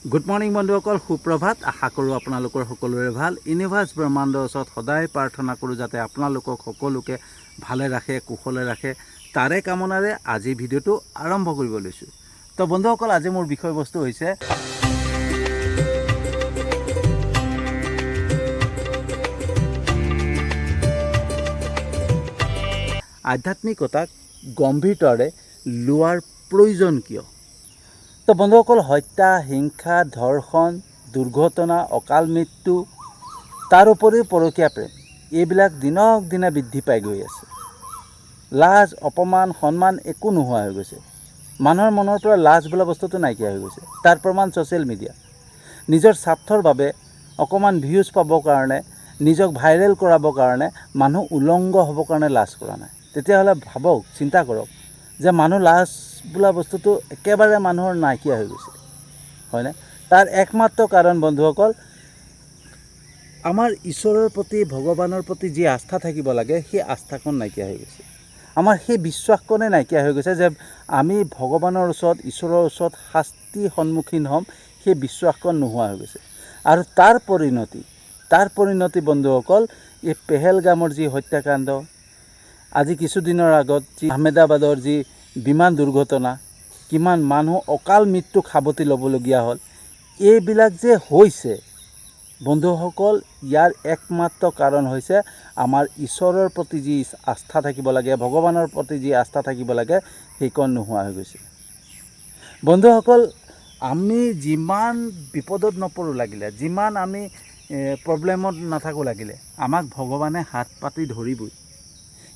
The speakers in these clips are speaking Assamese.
গুড মৰ্নিং বন্ধুসকল, সুপ্ৰভাত। আশা কৰোঁ আপোনালোকৰ সকলোৰে ভাল। ইউনিভাৰ্ছ ব্ৰহ্মাণ্ডৰ ওচৰত সদায় প্ৰাৰ্থনা কৰোঁ যাতে আপোনালোকক সকলোকে ভালে ৰাখে, কুশলে ৰাখে। তাৰে কামনাৰে আজি ভিডিঅ'টো আৰম্ভ কৰিব লৈছোঁ। তো বন্ধুসকল, আজি মোৰ বিষয়বস্তু হৈছে আধ্যাত্মিকতাক গম্ভীৰতাৰে লোৱাৰ প্ৰয়োজন কিয়। তো বন্ধুসকল, হত্যা, হিংসা, ধৰ্ষণ, দুৰ্ঘটনা, অকাল মৃত্যু, তাৰ উপৰিও পৰকীয়া প্ৰেম, এইবিলাক দিনক দিনে বৃদ্ধি পাই গৈ আছে। লাজ, অপমান, সন্মান একো নোহোৱা হৈ গৈছে। মানুহৰ মনৰ পৰা লাজ বোলা বস্তুটো নাইকিয়া হৈ গৈছে। তাৰ প্ৰমাণ ছ'চিয়েল মিডিয়া। নিজৰ স্বাৰ্থৰ বাবে অকণমান ভিউজ পাবৰ কাৰণে, নিজক ভাইৰেল কৰাবৰ কাৰণে মানুহ উলংগ হ'বৰ কাৰণে লাজ কৰা নাই। তেতিয়াহ'লে ভাবক, চিন্তা কৰক যে মানুহ লাজ বোলা বস্তুটো একেবাৰে মানুহৰ নাইকিয়া হৈ গৈছে, হয়নে? তাৰ একমাত্ৰ কাৰণ বন্ধুসকল, আমাৰ ঈশ্বৰৰ প্ৰতি, ভগৱানৰ প্ৰতি যি আস্থা থাকিব লাগে, সেই আস্থাকণ নাইকিয়া হৈ গৈছে। আমাৰ সেই বিশ্বাসকণে নাইকিয়া হৈ গৈছে যে আমি ভগৱানৰ ওচৰত, ঈশ্বৰৰ ওচৰত শাস্তি সন্মুখীন হ'ম, সেই বিশ্বাসকণ নোহোৱা হৈ গৈছে। আৰু তাৰ পৰিণতি বন্ধুসকল, এই পেহেলগামৰ যি হত্যাকাণ্ড, আজি কিছুদিনৰ আগত যি আহমেদাবাদৰ যি বিমান দুৰ্ঘটনা, কিমান মানুহ অকাল মৃত্যু সাৱটি ল'বলগীয়া হ'ল, এইবিলাক যে হৈছে বন্ধুসকল, ইয়াৰ একমাত্ৰ কাৰণ হৈছে আমাৰ ঈশ্বৰৰ প্ৰতি যি আস্থা থাকিব লাগে, ভগৱানৰ প্ৰতি যি আস্থা থাকিব লাগে, সেইকণ নোহোৱা হৈ গৈছে। বন্ধুসকল, আমি যিমান বিপদত নপৰোঁ লাগিলে, যিমান আমি প্ৰব্লেমত নাথাকোঁ লাগিলে, আমাক ভগৱানে হাত পাতি ধৰিবই।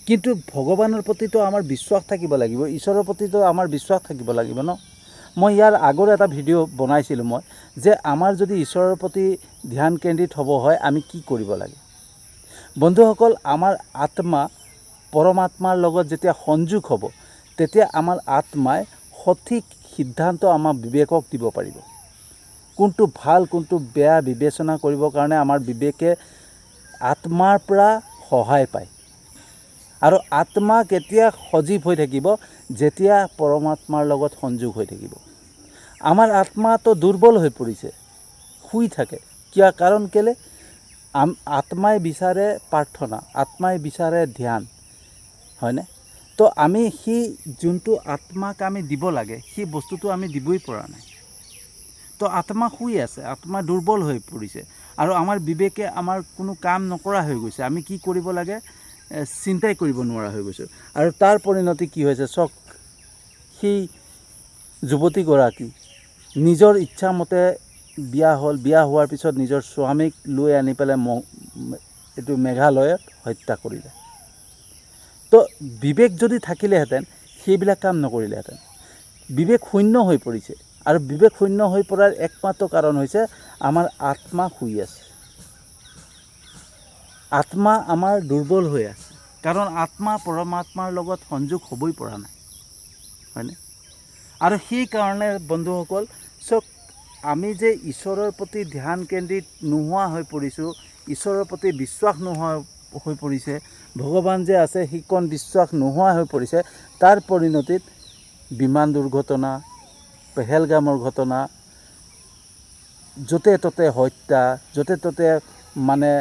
কিন্তু ভগৱানৰ প্ৰতিতো আমাৰ বিশ্বাস থাকিব লাগিব, ঈশ্বৰৰ প্ৰতিতো আমাৰ বিশ্বাস থাকিব লাগিব ন। মই ইয়াৰ আগৰ এটা ভিডিঅ' বনাইছিলোঁ মই, যে আমাৰ যদি ঈশ্বৰৰ প্ৰতি ধ্যান কেন্দ্ৰিত হ'ব হয়, আমি কি কৰিব লাগে। বন্ধুসকল, আমাৰ আত্মা পৰমাত্মাৰ লগত যেতিয়া সংযোগ হ'ব, তেতিয়া আমাৰ আত্মাই সঠিক সিদ্ধান্ত আমাৰ বিবেকক দিব পাৰিব। কোনটো ভাল, কোনটো বেয়া বিবেচনা কৰিবৰ কাৰণে আমাৰ বিবেকে আত্মাৰ পৰা সহায় পায়। আৰু আত্মা কেতিয়া সজীৱ হৈ থাকিব, যেতিয়া পৰমাত্মাৰ লগত সংযোগ হৈ থাকিব। আমাৰ আত্মাটো দুৰ্বল হৈ পৰিছে, শুই থাকে। কাৰণ কেলে? আত্মাই বিচাৰে প্ৰাৰ্থনা, আত্মাই বিচাৰে ধ্যান, হয়নে? তো আমি সেই যোনটো আত্মাক আমি দিব লাগে, সেই বস্তুটো আমি দিবই পৰা নাই। তো আত্মা শুই আছে, আত্মা দুৰ্বল হৈ পৰিছে, আৰু আমাৰ বিবেকে আমাৰ কোনো কাম নকৰা হৈ গৈছে। আমি কি কৰিব লাগে চিন্তাই কৰিব নোৱাৰা হৈ গৈছোঁ। আৰু তাৰ পৰিণতি কি হৈছে চাওক, সেই যুৱতীগৰাকী নিজৰ ইচ্ছামতে বিয়া হ'ল, বিয়া হোৱাৰ পিছত নিজৰ স্বামীক লৈ আনি পেলাই এইটো মেঘালয়ত হত্যা কৰিলে। তো বিবেক যদি থাকিলেহেঁতেন, সেইবিলাক কাম নকৰিলেহেঁতেন। বিবেক শূন্য হৈ পৰিছে, আৰু বিবেক শূন্য হৈ পৰাৰ একমাত্ৰ কাৰণ হৈছে আমাৰ আত্মা শুই আছে। আত্মা আমাৰ দুৰ্বল হৈ আছে, কাৰণ আত্মা পৰমাত্মাৰ লগত সংযোগ হ'বই পৰা নাই, হয়নে? আৰু সেইকাৰণে বন্ধুসকল, চাওক, আমি যে ঈশ্বৰৰ প্ৰতি ধ্যান কেন্দ্ৰিত নোহোৱা হৈ পৰিছোঁ, ঈশ্বৰৰ প্ৰতি বিশ্বাস নোহোৱা হৈ পৰিছে, ভগৱান যে আছে সেইকণ বিশ্বাস নোহোৱা হৈ পৰিছে, তাৰ পৰিণতিত বিমান দুৰ্ঘটনা, পেহেলগামৰ ঘটনা, য'তে ত'তে হত্যা, য'তে ত'তে মানে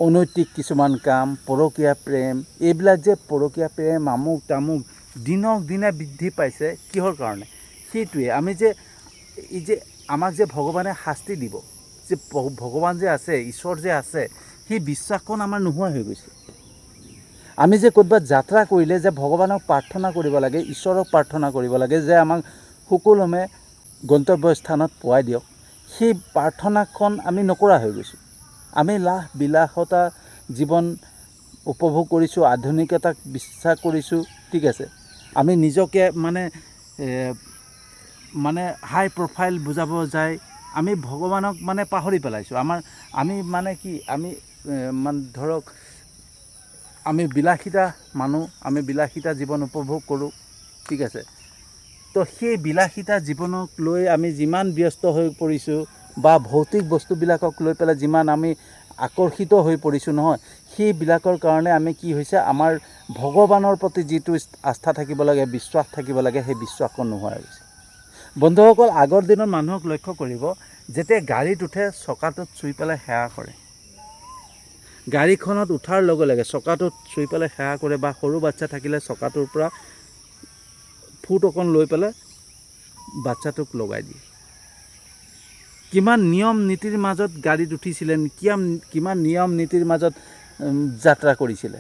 অনৈতিক কিছুমান কাম, পৰকীয়া প্ৰেম, এইবিলাক যে পৰকীয়া প্ৰেম, আমুক তামুক দিনক দিনে বৃদ্ধি পাইছে। কিহৰ কাৰণে? সেইটোৱে, আমি যে এই যে আমাক যে ভগৱানে শাস্তি দিব, যে ভগৱান যে আছে, ঈশ্বৰ যে আছে, সেই বিশ্বাসকণ আমাৰ নোহোৱা হৈ গৈছে। আমি যে ক'ৰবাত যাত্ৰা কৰিলে যে ভগৱানক প্ৰাৰ্থনা কৰিব লাগে, ঈশ্বৰক প্ৰাৰ্থনা কৰিব লাগে যে আমাক সুকলমে গন্তব্যস্থানত পোৱাই দিয়ক, সেই প্ৰাৰ্থনাখন আমি নকৰা হৈ গৈছোঁ। আমি লাহ বিলাসতা জীৱন উপভোগ কৰিছোঁ, আধুনিকতাক বিশ্বাস কৰিছোঁ, ঠিক আছে। আমি নিজকে মানে হাই প্ৰফাইল বুজাব যায়, আমি ভগৱানক মানে পাহৰি পেলাইছোঁ। আমি মানে কি, আমি ধৰক আমি বিলাসিতা মানুহ, আমি বিলাসিতা জীৱন উপভোগ কৰোঁ, ঠিক আছে। তো সেই বিলাসিতা জীৱনক লৈ আমি যিমান ব্যস্ত হৈ পৰিছোঁ, বা ভৌতিক বস্তুবিলাকক লৈ পেলাই যিমান আমি আকৰ্ষিত হৈ পৰিছোঁ নহয়, সেইবিলাকৰ কাৰণে আমি কি হৈছে, আমাৰ ভগৱানৰ প্ৰতি যিটো আস্থা থাকিব লাগে, বিশ্বাস থাকিব লাগে, সেই বিশ্বাসকণ নোহোৱা হৈ গৈছে। বন্ধুসকল, আগৰ দিনত মানুহক লক্ষ্য কৰিব, যেতিয়া গাড়ীত উঠে চকাটোত চুই পেলাই সেৱা কৰে। গাড়ীখনত উঠাৰ লগে লগে চকাটোত চুই পেলাই সেৱা কৰে, বা সৰু বাচ্ছা থাকিলে চকাটোৰ পৰা ফুট অকণ লৈ পেলাই বাচ্ছাটোক লগাই দিয়ে। কিমান নিয়ম নীতিৰ মাজত গাড়ীত উঠিছিলে, কিমান নিয়ম নীতিৰ মাজত যাত্ৰা কৰিছিলে,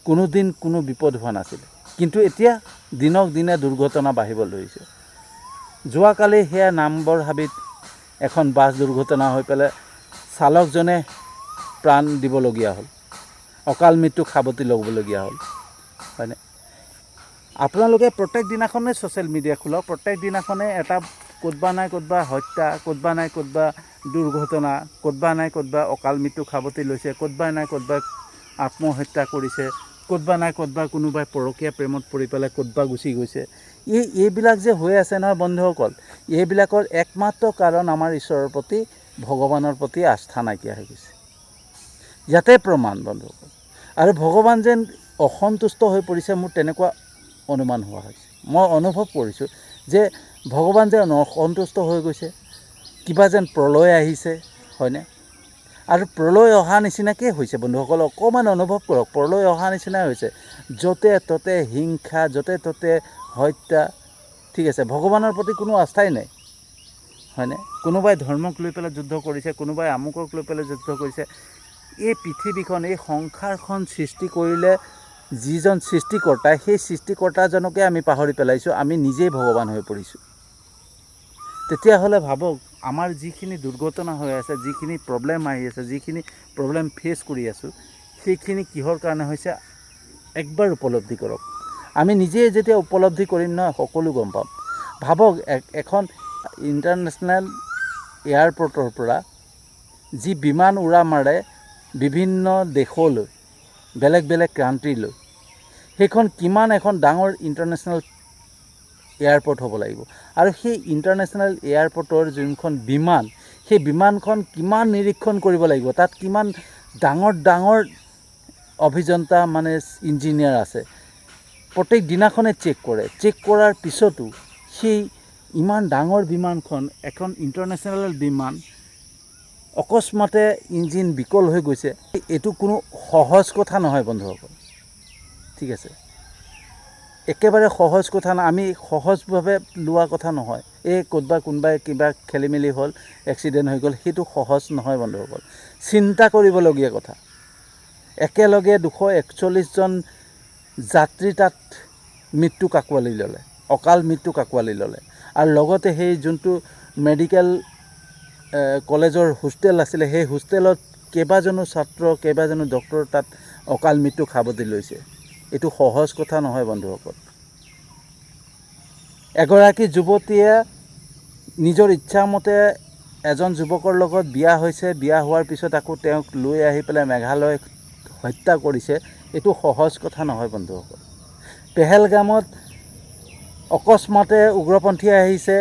কোনোদিন কোনো বিপদ হোৱা নাছিলে। কিন্তু এতিয়া দিনক দিনে দুৰ্ঘটনা বাঢ়িব ধৰিছে। যোৱাকালি সেয়া নামবৰ হাবিত এখন বাছ দুৰ্ঘটনা হৈ পেলাই চালকজনে প্ৰাণ দিবলগীয়া হ'ল, অকাল মৃত্যু সাৱটি ল'বলগীয়া হ'ল, হয়নে? আপোনালোকে প্ৰত্যেক দিনাখনেই ছ'চিয়েল মিডিয়া খোলক, প্ৰত্যেক দিনাখনে এটা ক'তবা নাই ক'তবা হত্যা, ক'তবা নাই ক'তবা দুৰ্ঘটনা, ক'তবা নাই ক'তবা অকাল মৃত্যু সাৱটি লৈছে, ক'তবা নাই ক'তবা আত্মহত্যা কৰিছে, ক'তবা নাই ক'তবা কোনোবাই পৰকীয়া প্ৰেমত পৰি পেলাই ক'তবা গুচি গৈছে। এইবিলাক যে হৈ আছে নহয় বন্ধুসকল, এইবিলাকৰ একমাত্ৰ কাৰণ আমাৰ ঈশ্বৰৰ প্ৰতি, ভগৱানৰ প্ৰতি আস্থা নাইকিয়া হৈ গৈছে। ইয়াতে প্ৰমাণ বন্ধুসকল। আৰু ভগৱান যেন অসন্তুষ্ট হৈ পৰিছে, মোৰ তেনেকুৱা অনুমান হোৱা হৈছে। মই অনুভৱ কৰিছোঁ যে ভগৱান যেন অসন্তুষ্ট হৈ গৈছে, কিবা যেন প্ৰলয় আহিছে, হয়নে? আৰু প্ৰলয় অহা নিচিনাকৈ হৈছে বন্ধুসকল। অকণমান অনুভৱ কৰক, প্ৰলয় অহা নিচিনাই হৈছে। য'তে ত'তে হিংসা, য'তে ত'তে হত্যা, ঠিক আছে। ভগৱানৰ প্ৰতি কোনো আস্থাই নাই, হয়নে? কোনোবাই ধৰ্মক লৈ পেলাই যুদ্ধ কৰিছে, কোনোবাই আমুকক লৈ পেলাই যুদ্ধ কৰিছে। এই পৃথিৱীখন, এই সংসাৰখন সৃষ্টি কৰিলে যিজন সৃষ্টিকৰ্তা, সেই সৃষ্টিকৰ্তাজনকে আমি পাহৰি পেলাইছোঁ, আমি নিজেই ভগৱান হৈ পৰিছোঁ। তেতিয়াহ'লে ভাবক, আমাৰ যিখিনি দুৰ্ঘটনা হৈ আছে, যিখিনি প্ৰব্লেম আহি আছে, যিখিনি প্ৰব্লেম ফেচ কৰি আছোঁ, সেইখিনি কিহৰ কাৰণে হৈছে একবাৰ উপলব্ধি কৰক। আমি নিজেই যেতিয়া উপলব্ধি কৰিম নহয়, সকলো গম পাম। ভাবক, এখন ইণ্টাৰনেশ্যনেল এয়াৰপৰ্টৰ পৰা যি বিমান উৰা মাৰে বিভিন্ন দেশলৈ, বেলেগ বেলেগ কাণ্ট্ৰিলৈ, সেইখন কিমান এখন ডাঙৰ ইণ্টাৰনেশ্যনেল এয়াৰপৰ্ট হ'ব লাগিব। আৰু সেই ইণ্টাৰনেশ্যনেল এয়াৰপৰ্টৰ যোনখন বিমান, সেই বিমানখন কিমান নিৰীক্ষণ কৰিব লাগিব, তাত কিমান ডাঙৰ ডাঙৰ অভিযন্তা মানে ইঞ্জিনিয়াৰ আছে, প্ৰত্যেক দিনাখনে চেক কৰে। চেক কৰাৰ পিছতো সেই ইমান ডাঙৰ বিমানখন, এখন ইণ্টাৰনেশ্যনেল বিমান, অকস্মাতে ইঞ্জিন বিকল হৈ গৈছে। এইটো কোনো সহজ কথা নহয় বন্ধুসকল, ঠিক আছে? একেবাৰে সহজ কথা নহয়, আমি সহজভাৱে লোৱা কথা নহয়। এই ক'তবা কোনোবাই কিবা খেলি মেলি হ'ল, এক্সিডেণ্ট হৈ গ'ল, সেইটো সহজ নহয় বন্ধুসকল। চিন্তা কৰিবলগীয়া কথা। একেলগে 241জন যাত্ৰী তাত মৃত্যুক আঁকোৱালি ল'লে, অকাল মৃত্যুক আঁকোৱালি ল'লে। আৰু লগতে সেই যোনটো মেডিকেল কলেজৰ হোষ্টেল আছিলে, সেই হোষ্টেলত কেইবাজনো ছাত্ৰ, কেইবাজনো ডক্তৰ তাত অকাল মৃত্যুক সাৱটি লৈছে। এইটো সহজ কথা নহয় বন্ধুসকল। এগৰাকী যুৱতীয়ে নিজৰ ইচ্ছামতে এজন যুৱকৰ লগত বিয়া হৈছে, বিয়া হোৱাৰ পিছত আকৌ তেওঁক লৈ আহি পেলাই মেঘালয় হত্যা কৰিছে। এইটো সহজ কথা নহয় বন্ধুসকল। পেহেলগামত অকস্মাতে উগ্ৰপন্থী আহিছে,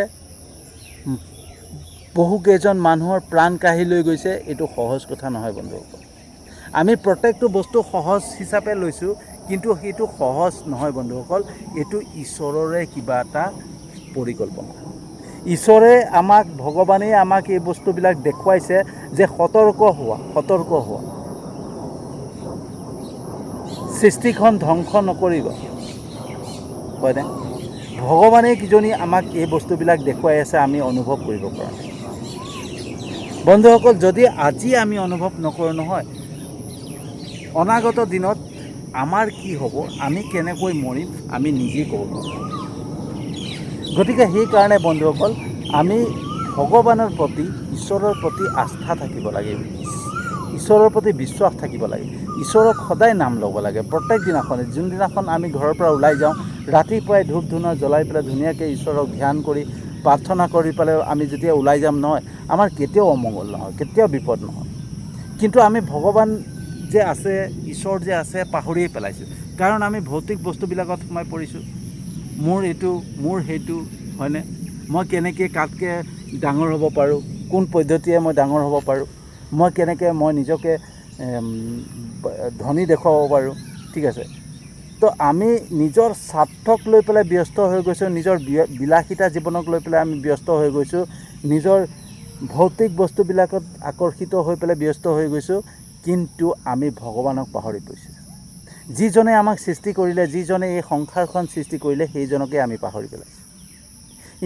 বহুকেইজন মানুহৰ প্ৰাণ কাঢ়ি লৈ গৈছে। এইটো সহজ কথা নহয় বন্ধুসকল। আমি প্ৰত্যেকটো বস্তু সহজ হিচাপে লৈছোঁ, কিন্তু সেইটো সহজ নহয় বন্ধুসকল। এইটো ঈশ্বৰৰে কিবা এটা পৰিকল্পনা। ঈশ্বৰে আমাক, ভগৱানেই আমাক এই বস্তুবিলাক দেখুৱাইছে যে সতৰ্ক হোৱা, সতৰ্ক হোৱা, সৃষ্টিখন ধ্বংস নকৰিবা, হয়নে? ভগৱানেই কিজনী আমাক এই বস্তুবিলাক দেখুৱাই আছে, আমি অনুভৱ কৰিব পৰা নাই বন্ধুসকল। যদি আজি আমি অনুভৱ নকৰোঁ নহয়, অনাগত দিনত আমাৰ কি হ'ব, আমি কেনেকৈ মৰিম, আমি নিজেই ক'ব নোৱাৰোঁ। গতিকে সেইকাৰণে বন্ধুসকল, আমি ভগৱানৰ প্ৰতি, ঈশ্বৰৰ প্ৰতি আস্থা থাকিব লাগে, ঈশ্বৰৰ প্ৰতি বিশ্বাস থাকিব লাগে, ঈশ্বৰক সদায় নাম ল'ব লাগে। প্ৰত্যেক দিনাখনে, যোনদিনাখন আমি ঘৰৰ পৰা ওলাই যাওঁ, ৰাতিপুৱাই ধূপ ধূনা জ্বলাই পেলাই ধুনীয়াকৈ ঈশ্বৰক ধ্যান কৰি, প্ৰাৰ্থনা কৰি পেলাই আমি যেতিয়া ওলাই যাম নহয়, আমাৰ কেতিয়াও অমংগল নহয়, কেতিয়াও বিপদ নহয়। কিন্তু আমি ভগৱান যে আছে, ঈশ্বৰ যে আছে, পাহৰিয়ে পেলাইছোঁ। কাৰণ আমি ভৌতিক বস্তুবিলাকত সোমাই পৰিছোঁ। মোৰ এইটো, মোৰ সেইটো, হয়নে? মই কেনেকৈ কাতকৈ ডাঙৰ হ'ব পাৰোঁ, কোন পদ্ধতিৰে মই ডাঙৰ হ'ব পাৰোঁ, মই কেনেকৈ মই নিজকে ধনী দেখুৱাব পাৰোঁ, ঠিক আছে? তো আমি নিজৰ স্বাৰ্থক লৈ পেলাই ব্যস্ত হৈ গৈছোঁ, নিজৰ বিলাসিতা জীৱনক লৈ পেলাই আমি ব্যস্ত হৈ গৈছোঁ, নিজৰ ভৌতিক বস্তুবিলাকত আকৰ্ষিত হৈ পেলাই ব্যস্ত হৈ গৈছোঁ, কিন্তু আমি ভগৱানক পাহৰি গৈছোঁ। যিজনে আমাক সৃষ্টি কৰিলে, যিজনে এই সংসাৰখন সৃষ্টি কৰিলে, সেইজনকে আমি পাহৰি পেলাইছোঁ।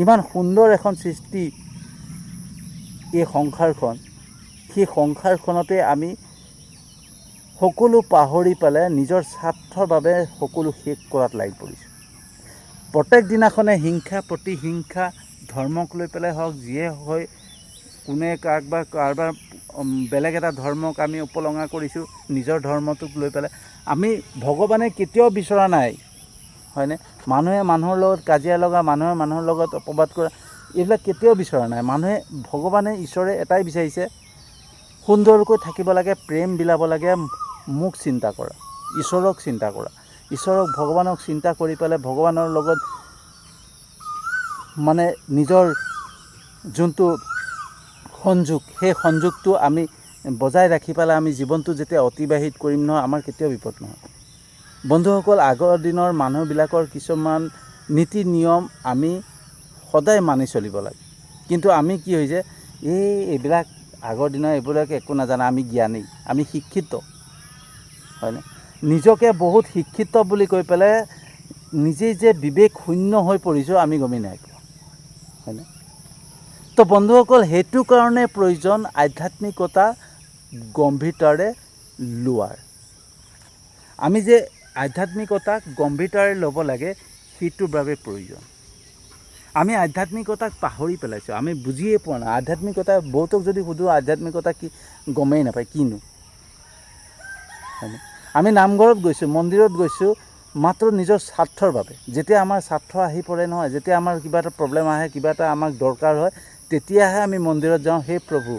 ইমান সুন্দৰ এখন সৃষ্টি এই সংসাৰখন, সেই সংসাৰখনতে আমি সকলো পাহৰি পেলাই নিজৰ স্বাৰ্থৰ বাবে সকলো শেষ কৰাত লাগি পৰিছোঁ। প্ৰত্যেক দিনাখনে হিংসা প্ৰতিহিংসা, ধৰ্মক লৈ পেলাই হওক, যিয়ে হয়, কোনে কাৰোবাৰ বেলেগ এটা ধৰ্মক আমি উপলঙা কৰিছোঁ, নিজৰ ধৰ্মটোক লৈ পেলাই। আমি ভগৱানে কেতিয়াও বিচৰা নাই, হয়নে? মানুহে মানুহৰ লগত কাজিয়া লগা, মানুহে মানুহৰ লগত অপবাদ কৰা, এইবিলাক কেতিয়াও বিচৰা নাই। ভগৱানে ঈশ্বৰে এটাই বিচাৰিছে, সুন্দৰকৈ থাকিব লাগে, প্ৰেম বিলাব লাগে, মোক চিন্তা কৰা, ঈশ্বৰক চিন্তা কৰা, ঈশ্বৰক ভগৱানক চিন্তা কৰি পেলাই ভগৱানৰ লগত মানে নিজৰ যোনটো সংযোগ, সেই সংযোগটো আমি বজাই ৰাখি পেলাই আমি জীৱনটো যেতিয়া অতিবাহিত কৰিম নহয়, আমাৰ কেতিয়াও বিপদ নহয়। বন্ধুসকল, আগৰ দিনৰ মানুহবিলাকৰ কিছুমান নীতি নিয়ম আমি সদায় মানি চলিব লাগে, কিন্তু আমি কি হৈছে, এইবিলাক আগৰ দিনৰ এইবিলাক একো নাজানে, আমি জ্ঞানী, আমি শিক্ষিত, হয়নে? নিজকে বহুত শিক্ষিত বুলি কৈ পেলাই নিজেই যে বিবেক শূন্য হৈ পৰিছোঁ, আমি গমেই নাই পোৱা, হয়নে? তো বন্ধুসকল, সেইটো কাৰণে প্ৰয়োজন আধ্যাত্মিকতা গম্ভীৰতাৰে লোৱাৰ। আমি যে আধ্যাত্মিকতাক গম্ভীৰতাৰে ল'ব লাগে, সেইটোৰ বাবে প্ৰয়োজন। আমি আধ্যাত্মিকতাক পাহৰি পেলাইছোঁ, আমি বুজিয়ে পোৱা নাই। আধ্যাত্মিকতা, বহুতক যদি সুধোঁ আধ্যাত্মিকতা কি, গমেই নাপায় কিনো, হয়নে? আমি নামঘৰত গৈছোঁ, মন্দিৰত গৈছোঁ, মাত্ৰ নিজৰ স্বাৰ্থৰ বাবে। যেতিয়া আমাৰ স্বাৰ্থ আহি পৰে নহয়, যেতিয়া আমাৰ কিবা এটা প্ৰব্লেম আহে, কিবা এটা আমাক দৰকাৰ হয়, তেতিয়াহে আমি মন্দিৰত যাওঁ। হে প্ৰভু,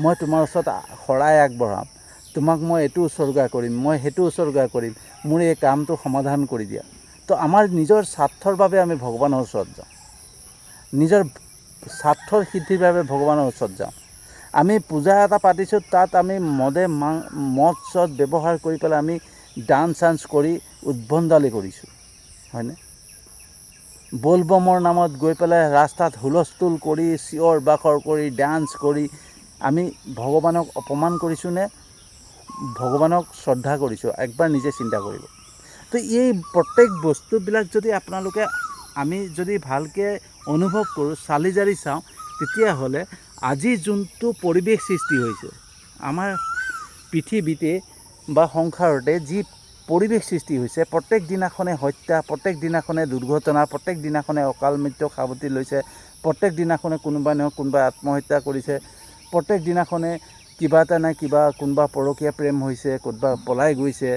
মই তোমাৰ ওচৰত শৰাই আগবঢ়াম, তোমাক মই এইটো উৎসৰ্গা কৰিম, মই সেইটো উৎসৰ্গা কৰিম, মোৰ এই কামটো সমাধান কৰি দিয়া। তো আমাৰ নিজৰ স্বাৰ্থৰ বাবে আমি ভগৱানৰ ওচৰত যাওঁ, নিজৰ স্বাৰ্থৰ সিদ্ধিৰ বাবে ভগৱানৰ ওচৰত যাওঁ। আমি পূজা এটা পাতিছোঁ, তাত আমি মদ চদ ব্যৱহাৰ কৰি পেলাই আমি ডান্স চান্স কৰি উদ্ভণ্ডালি কৰিছোঁ, হয়নে? বলবমৰ নামত গৈ পেলাই ৰাস্তাত হুলস্থুল কৰি, চিঞৰ বাখৰ কৰি, ডান্স কৰি আমি ভগৱানক অপমান কৰিছোঁ নে ভগৱানক শ্ৰদ্ধা কৰিছোঁ? একবাৰ নিজে চিন্তা কৰিব। তো এই প্ৰত্যেক বস্তুবিলাক যদি আমি যদি ভালকৈ অনুভৱ কৰোঁ, চালি জাৰি চাওঁ, তেতিয়াহ'লে আজি যোনটো পৰিৱেশ সৃষ্টি হৈছে আমাৰ পৃথিৱীতে বা সংসাৰতে, যি পৰিৱেশ সৃষ্টি হৈছে, প্ৰত্যেক দিনাখনে হত্যা, প্ৰত্যেক দিনাখনে দুৰ্ঘটনা, প্ৰত্যেক দিনাখনে অকাল মৃত্যু সাৱটি লৈছে, প্ৰত্যেক দিনাখনে কোনোবাই নহয় কোনোবাই আত্মহত্যা কৰিছে, প্ৰত্যেক দিনাখনে কিবা এটা নাই কিবা, কোনোবা পৰকীয়া প্ৰেম হৈছে, ক'তবা পলাই গৈছে,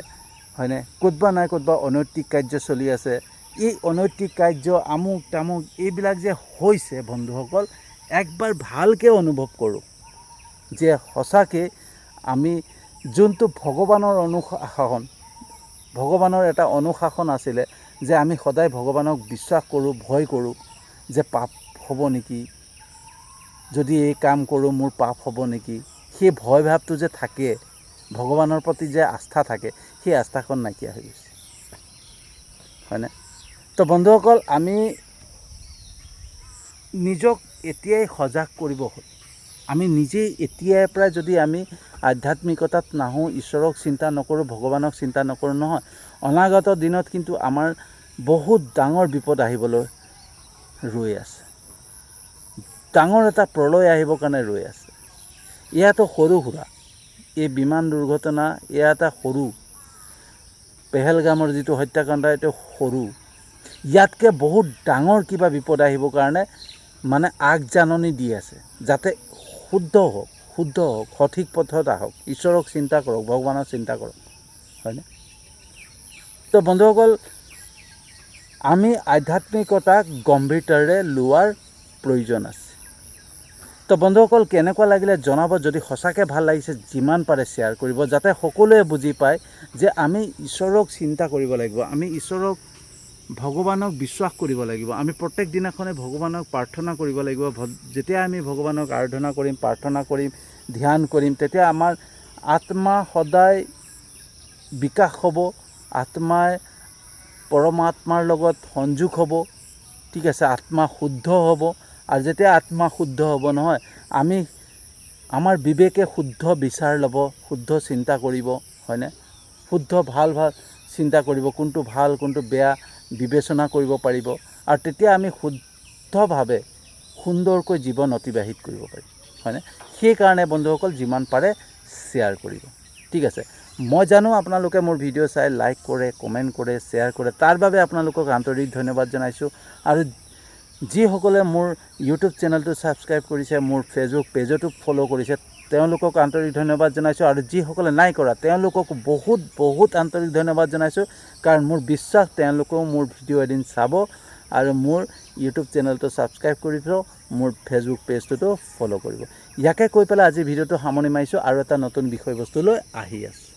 হয়নে? ক'তবা নাই ক'তবা অনৈতিক কাৰ্য চলি আছে। এই অনৈতিক কাৰ্য, আমুক তামুক, এইবিলাক যে হৈছে বন্ধুসকল, একবাৰ ভালকৈ অনুভৱ কৰোঁ যে সঁচাকৈ আমি যোনটো ভগৱানৰ এটা অনুশাসন আছিলে, যে আমি সদায় ভগৱানক বিশ্বাস কৰোঁ, ভয় কৰোঁ, যে পাপ হ'ব নেকি, যদি এই কাম কৰোঁ মোৰ পাপ হ'ব নেকি, সেই ভয় ভাৱটো যে থাকে, ভগৱানৰ প্ৰতি যে আস্থা থাকে, সেই আস্থাখন নাইকিয়া হৈ গৈছে, হয়নে? তো বন্ধুসকল, আমি নিজক এতিয়াই সজাগ কৰিব হ'ল। আমি নিজেই এতিয়াৰ পৰাই যদি আমি আধ্যাত্মিকতাত নাহোঁ, ঈশ্বৰক চিন্তা নকৰোঁ, ভগৱানক চিন্তা নকৰোঁ নহয়, অনাগত দিনত কিন্তু আমাৰ বহুত ডাঙৰ বিপদ আহিবলৈ ৰৈ আছে। ডাঙৰ এটা প্ৰলয় আহিবৰ কাৰণে ৰৈ আছে। এয়াতো সৰু সুৰা, এই বিমান দুৰ্ঘটনা এয়া এটা সৰু, পেহেলগামৰ যিটো হত্যাকাণ্ড এইটো সৰু, ইয়াতকৈ বহুত ডাঙৰ কিবা বিপদ আহিবৰ কাৰণে মানে আগজাননী দি আছে, যাতে শুদ্ধ হওক, সঠিক পথত আহক, ঈশ্বৰক চিন্তা কৰক, ভগৱানক চিন্তা কৰক, হয়নে? তো বন্ধুসকল, আমি আধ্যাত্মিকতাক গম্ভীৰতাৰে লোৱাৰ প্ৰয়োজন আছে। তো বন্ধুসকল, কেনেকুৱা লাগিলে জনাব। যদি সঁচাকৈ ভাল লাগিছে, যিমান পাৰে শ্বেয়াৰ কৰিব, যাতে সকলোৱে বুজি পায় যে আমি ঈশ্বৰক চিন্তা কৰিব লাগিব, আমি ঈশ্বৰক ভগৱানক বিশ্বাস কৰিব লাগিব, আমি প্ৰত্যেক দিনাখনে ভগৱানক প্ৰাৰ্থনা কৰিব লাগিব। যেতিয়া আমি ভগৱানক আৰাধনা কৰিম, প্ৰাৰ্থনা কৰিম, ধ্যান কৰিম, তেতিয়া আমাৰ আত্মা সদায় বিকাশ হ'ব, আত্মাই পৰমাত্মাৰ লগত সংযোগ হ'ব, ঠিক আছে, আত্মা শুদ্ধ হ'ব। আৰু যেতিয়া আত্মা শুদ্ধ হ'ব নহয়, আমি আমাৰ বিবেকে শুদ্ধ বিচাৰ ল'ব, শুদ্ধ চিন্তা কৰিব, হয়নে? শুদ্ধ ভাল চিন্তা কৰিব, কোনটো ভাল কোনটো বেয়া বিবেচনা কৰিব পাৰিব। আৰু তেতিয়া আমি শুদ্ধভাৱে সুন্দৰকৈ জীৱন অতিবাহিত কৰিব পাৰিম, হয়নে? সেইকাৰণে বন্ধুসকল যিমান পাৰে শ্বেয়াৰ কৰিব, ঠিক আছে। মই জানো আপোনালোকে মোৰ ভিডিঅ' চাই লাইক কৰে, কমেণ্ট কৰে, শ্বেয়াৰ কৰে, তাৰ বাবে আপোনালোকক আন্তৰিক ধন্যবাদ জনাইছোঁ। আৰু যিসকলে মোৰ ইউটিউব চেনেলটো ছাবস্ক্ৰাইব কৰিছে, মোৰ ফেচবুক পেজতো ফ'ল' কৰিছে, তেওঁলোকক আন্তৰিক ধন্যবাদ জনাইছোঁ। আৰু যিসকলে নাই কৰা তেওঁলোকক বহুত বহুত আন্তৰিক ধন্যবাদ জনাইছোঁ, কাৰণ মোৰ বিশ্বাস তেওঁলোকেও মোৰ ভিডিঅ' এদিন চাব আৰু মোৰ ইউটিউব চেনেলটো ছাবস্ক্ৰাইব কৰিব, মোৰ ফেচবুক পেজটোতো ফ'ল' কৰিব। ইয়াকে কৈ পেলাই আজি ভিডিঅ'টো সামৰণি মাৰিছোঁ আৰু এটা নতুন বিষয়বস্তু লৈ আহি আছোঁ।